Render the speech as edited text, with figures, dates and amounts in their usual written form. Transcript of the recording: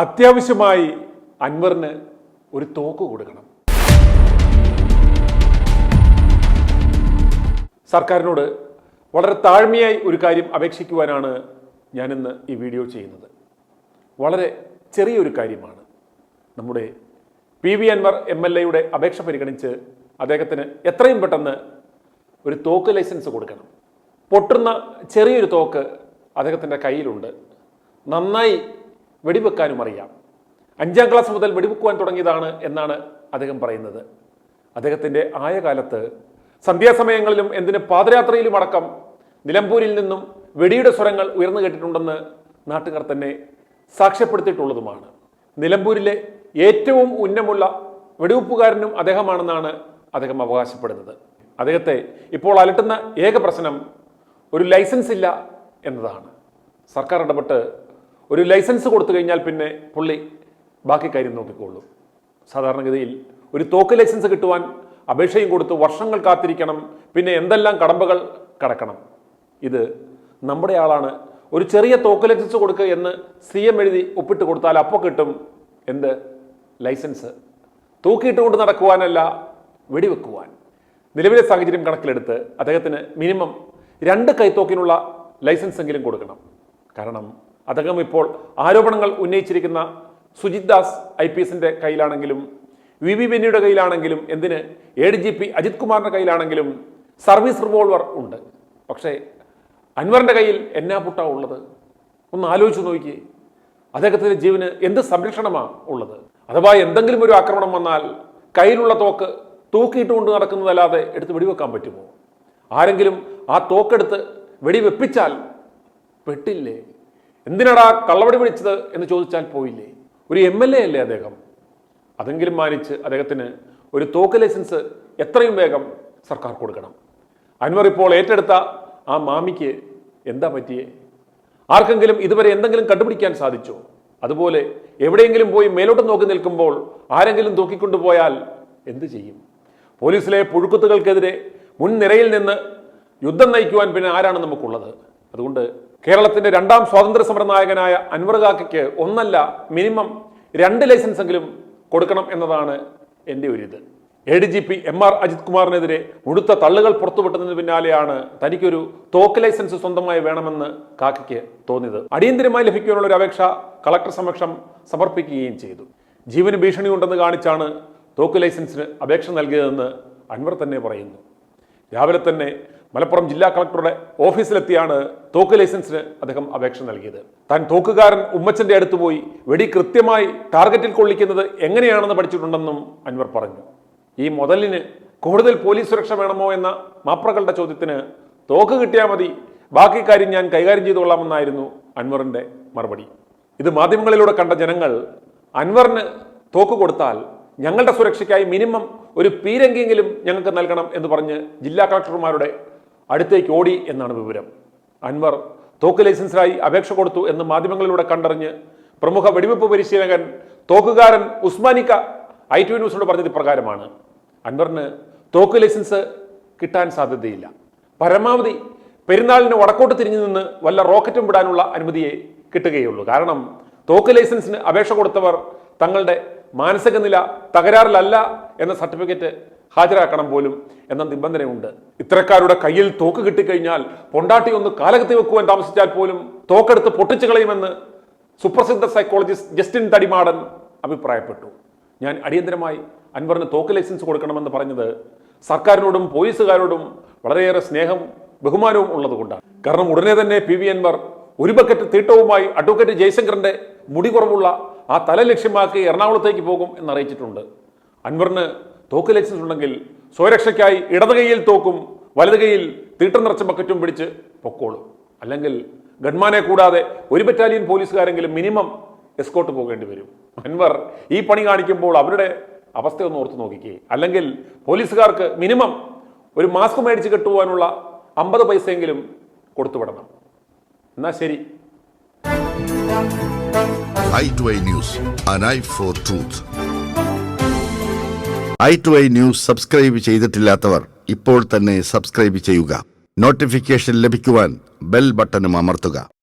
അത്യാവശ്യമായി അൻവറിന് ഒരു തോക്ക് കൊടുക്കണം. സർക്കാരിനോട് വളരെ താഴ്മയായി ഒരു കാര്യം അപേക്ഷിക്കുവാനാണ് ഞാനിന്ന് ഈ വീഡിയോ ചെയ്യുന്നത്. വളരെ ചെറിയൊരു കാര്യമാണ്. നമ്മുടെ PV അൻവർ MLA അപേക്ഷ പരിഗണിച്ച് അദ്ദേഹത്തിന് എത്രയും പെട്ടെന്ന് ഒരു തോക്ക് ലൈസൻസ് കൊടുക്കണം. പൊട്ടുന്ന ചെറിയൊരു തോക്ക് അദ്ദേഹത്തിൻ്റെ കയ്യിലുണ്ട്. നന്നായി വെടിവെക്കാനും അറിയാം. 5ാം ക്ലാസ് മുതൽ വെടിവെക്കുവാൻ തുടങ്ങിയതാണ് എന്നാണ് അദ്ദേഹം പറയുന്നത്. അദ്ദേഹത്തിൻ്റെ ആയ കാലത്ത് സന്ധ്യാസമയങ്ങളിലും എന്തിന് പാദയാത്രയിലും അടക്കം നിലമ്പൂരിൽ നിന്നും വെടിയുടെ സ്വരങ്ങൾ ഉയർന്നു കേട്ടിട്ടുണ്ടെന്ന് നാട്ടുകാർ തന്നെ സാക്ഷ്യപ്പെടുത്തിയിട്ടുള്ളതുമാണ്. നിലമ്പൂരിലെ ഏറ്റവും ഉന്നമുള്ള വെടിവെപ്പുകാരനും അദ്ദേഹമാണെന്നാണ് അദ്ദേഹം അവകാശപ്പെടുന്നത്. അദ്ദേഹത്തെ ഇപ്പോൾ അലട്ടുന്ന ഏക പ്രശ്നം ഒരു ലൈസൻസ് ഇല്ല എന്നതാണ്. സർക്കാർ ഇടപെട്ട് ഒരു ലൈസൻസ് കൊടുത്തു കഴിഞ്ഞാൽ പിന്നെ പുള്ളി ബാക്കി കാര്യം നോക്കിക്കൊള്ളും. സാധാരണഗതിയിൽ ഒരു തോക്ക് ലൈസൻസ് കിട്ടുവാൻ അപേക്ഷയും കൊടുത്ത് വർഷങ്ങൾ കാത്തിരിക്കണം. പിന്നെ എന്തെല്ലാം കടമ്പകൾ കടക്കണം. ഇത് നമ്മുടെ ആളാണ്. ഒരു ചെറിയ തോക്ക് ലൈസൻസ് കൊടുക്കുക എന്ന് CM എഴുതി ഒപ്പിട്ട് കൊടുത്താൽ അപ്പോൾ കിട്ടും എന്ത് ലൈസൻസ്. തൂക്കിയിട്ടുകൊണ്ട് നടക്കുവാനല്ല, വെടിവെക്കുവാൻ. നിലവിലെ സാഹചര്യം കണക്കിലെടുത്ത് അദ്ദേഹത്തിന് മിനിമം 2 കൈത്തോക്കിനുള്ള ലൈസൻസ് എങ്കിലും കൊടുക്കണം. കാരണം അദ്ദേഹം ഇപ്പോൾ ആരോപണങ്ങൾ ഉന്നയിച്ചിരിക്കുന്ന സുജിത് ദാസ് IPSന്റെ കയ്യിലാണെങ്കിലും VV ബെന്നിയുടെ കയ്യിലാണെങ്കിലും എന്തിന് ADGP അജിത് കുമാറിന്റെ കയ്യിലാണെങ്കിലും സർവീസ് റിവോൾവർ ഉണ്ട്. പക്ഷേ അൻവറിന്റെ കയ്യിൽ എന്നാ പുട്ടാ ഉള്ളത്? ഒന്ന് ആലോചിച്ച് നോക്കിയേ. അദ്ദേഹത്തിന്റെ ജീവന് എന്ത് സംരക്ഷണമാണ് ഉള്ളത്? അഥവാ എന്തെങ്കിലും ഒരു ആക്രമണം വന്നാൽ കയ്യിലുള്ള തോക്ക് തൂക്കിയിട്ടുകൊണ്ട് നടക്കുന്നതല്ലാതെ എടുത്ത് വെടിവെക്കാൻ പറ്റുമോ? ആരെങ്കിലും ആ തോക്കെടുത്ത് വെടിവെപ്പിച്ചാൽ പെട്ടില്ലേ? എന്തിനാടാ കള്ളവടി പിടിച്ചത് എന്ന് ചോദിച്ചാൽ പോയില്ലേ? ഒരു MLA അല്ലേ അദ്ദേഹം? അതെങ്കിലും മാനിച്ച് അദ്ദേഹത്തിന് ഒരു തോക്ക് ലൈസൻസ് എത്രയും വേഗം സർക്കാർ കൊടുക്കണം. അൻവർ ഇപ്പോൾ ഏറ്റെടുത്ത ആ മാമിക്ക് എന്താ പറ്റിയേ? ആർക്കെങ്കിലും ഇതുവരെ എന്തെങ്കിലും കണ്ടുപിടിക്കാൻ സാധിച്ചോ? അതുപോലെ എവിടെയെങ്കിലും പോയി മേലോട്ട് നോക്കി നിൽക്കുമ്പോൾ ആരെങ്കിലും തൂക്കിക്കൊണ്ടുപോയാൽ എന്ത് ചെയ്യും? പോലീസിലെ പുഴുക്കുത്തുകൾക്കെതിരെ മുൻനിരയിൽ നിന്ന് യുദ്ധം നയിക്കുവാൻ പിന്നെ ആരാണ് നമുക്കുള്ളത്? അതുകൊണ്ട് കേരളത്തിന്റെ 2ാം സ്വാതന്ത്ര്യ സമര നായകനായ അൻവർ കാക്കയ്ക്ക് ഒന്നല്ല, മിനിമം 2 ലൈസൻസ് എങ്കിലും കൊടുക്കണം എന്നതാണ് എൻ്റെ ഒരു ഇത്. ADGP MR അജിത് കുമാറിനെതിരെ മുഴുത്ത തള്ളുകൾ പുറത്തുവിട്ടതിന് പിന്നാലെയാണ് തനിക്കൊരു തോക്ക് ലൈസൻസ് സ്വന്തമായി വേണമെന്ന് കാക്കയ്ക്ക് തോന്നിയത്. അടിയന്തരമായി ലഭിക്കാനുള്ള ഒരു അപേക്ഷ കളക്ടർ സമക്ഷം സമർപ്പിക്കുകയും ചെയ്തു. ജീവന് ഭീഷണിയുണ്ടെന്ന് കാണിച്ചാണ് തോക്ക് ലൈസൻസിന് അപേക്ഷ നൽകിയതെന്ന് അൻവർ തന്നെ പറയുന്നു. രാവിലെ തന്നെ മലപ്പുറം ജില്ലാ കളക്ടറുടെ ഓഫീസിലെത്തിയാണ് തോക്ക് ലൈസൻസിന് അദ്ദേഹം അപേക്ഷ നൽകിയത്. താൻ തോക്കുകാരൻ ഉമ്മച്ചന്റെ അടുത്ത് പോയി വെടി കൃത്യമായി ടാർഗറ്റിൽ കൊള്ളിക്കുന്നത് എങ്ങനെയാണെന്ന് പഠിച്ചിട്ടുണ്ടെന്നും അൻവർ പറഞ്ഞു. ഈ മുതലിന് കൂടുതൽ പോലീസ് സുരക്ഷ വേണമോ എന്ന മാപ്രകളുടെ ചോദ്യത്തിന് തോക്ക് കിട്ടിയാൽ മതി, ബാക്കി കാര്യം ഞാൻ കൈകാര്യം ചെയ്തുകൊള്ളാമെന്നായിരുന്നു അൻവറിന്റെ മറുപടി. ഇത് മാധ്യമങ്ങളിലൂടെ കണ്ട ജനങ്ങൾ അൻവറിന് തോക്ക് കൊടുത്താൽ ഞങ്ങളുടെ സുരക്ഷയ്ക്കായി മിനിമം ഒരു പീരങ്കിയെങ്കിലും ഞങ്ങൾക്ക് നൽകണം എന്ന് പറഞ്ഞ് ജില്ലാ കളക്ടർമാരുടെ അടുത്തേക്ക് ഓടി എന്നാണ് വിവരം. അൻവർ തോക്ക് ലൈസൻസിനായി അപേക്ഷ കൊടുത്തു എന്ന് മാധ്യമങ്ങളിലൂടെ കണ്ടറിഞ്ഞ് പ്രമുഖ വെടിവെപ്പ് പരിശീലകൻ തോക്കുകാരൻ ഉസ്മാനിക്ക ITV ന്യൂസിനോട് പറഞ്ഞത് ഇപ്രകാരമാണ്: അൻവറിന് തോക്ക് ലൈസൻസ് കിട്ടാൻ സാധ്യതയില്ല. പരമാവധി പെരുന്നാളിന് വടക്കോട്ട് തിരിഞ്ഞു നിന്ന് വല്ല റോക്കറ്റും വിടാനുള്ള അനുമതിയെ കിട്ടുകയുള്ളൂ. കാരണം തോക്ക് ലൈസൻസിന് അപേക്ഷ കൊടുത്തവർ തങ്ങളുടെ മാനസിക നില തകരാറിലല്ല എന്ന സർട്ടിഫിക്കറ്റ് ഹാജരാക്കണം പോലും എന്ന നിബന്ധനയുണ്ട്. ഇത്തരക്കാരുടെ കയ്യിൽ തോക്ക് കിട്ടിക്കഴിഞ്ഞാൽ പൊണ്ടാട്ടി ഒന്ന് കാലകത്തി വെക്കുവാൻ താമസിച്ചാൽ പോലും തോക്കെടുത്ത് പൊട്ടിച്ചു കളയുമെന്ന് സുപ്രസിദ്ധ സൈക്കോളജിസ്റ്റ് ജസ്റ്റിൻ തടിമാടൻ അഭിപ്രായപ്പെട്ടു. ഞാൻ അടിയന്തരമായി അൻവറിന് തോക്ക് ലൈസൻസ് കൊടുക്കണമെന്ന് പറഞ്ഞത് സർക്കാരിനോടും പോലീസുകാരോടും വളരെയേറെ സ്നേഹവും ബഹുമാനവും ഉള്ളതുകൊണ്ടാണ്. കാരണം ഉടനെ തന്നെ PV അൻവർ ഒരു ബക്കറ്റ് തീട്ടവുമായി അഡ്വക്കേറ്റ് ജയശങ്കറിന്റെ മുടി കുറവുള്ള ആ തല ലക്ഷ്യമാക്കി എറണാകുളത്തേക്ക് പോകും എന്നറിയിച്ചിട്ടുണ്ട്. അൻവറിന് തോക്ക് ലൈസൻസ് ഉണ്ടെങ്കിൽ സ്വരക്ഷയ്ക്കായി ഇടത് കൈയിൽ തോക്കും വലത് കൈയിൽ തീട്ടം നിറച്ച ബക്കറ്റും പിടിച്ച് പൊക്കോളും. അല്ലെങ്കിൽ ഗൺമാനെ കൂടാതെ ഒരു ബറ്റാലിയൻ പോലീസുകാരെങ്കിലും മിനിമം എസ്കോട്ട് പോകേണ്ടി വരും. അൻവർ ഈ പണി കാണിക്കുമ്പോൾ അവരുടെ അവസ്ഥയൊന്ന് ഓർത്ത് നോക്കിക്കേ. അല്ലെങ്കിൽ പോലീസുകാർക്ക് മിനിമം ഒരു മാസ്ക് മേടിച്ച് കെട്ടുവാനുള്ള 50 പൈസയെങ്കിലും കൊടുത്തുവിടണം. എന്നാ ശരി. i2i News, an eye for truth. i2i News subscribe ചെയ്തിട്ടില്ലാത്തവർ ഇപ്പോൾ തന്നെ സബ്സ്ക്രൈബ് ചെയ്യുക. നോട്ടിഫിക്കേഷൻ ലഭിക്കുവാൻ ബെൽ ബട്ടണും അമർത്തുക.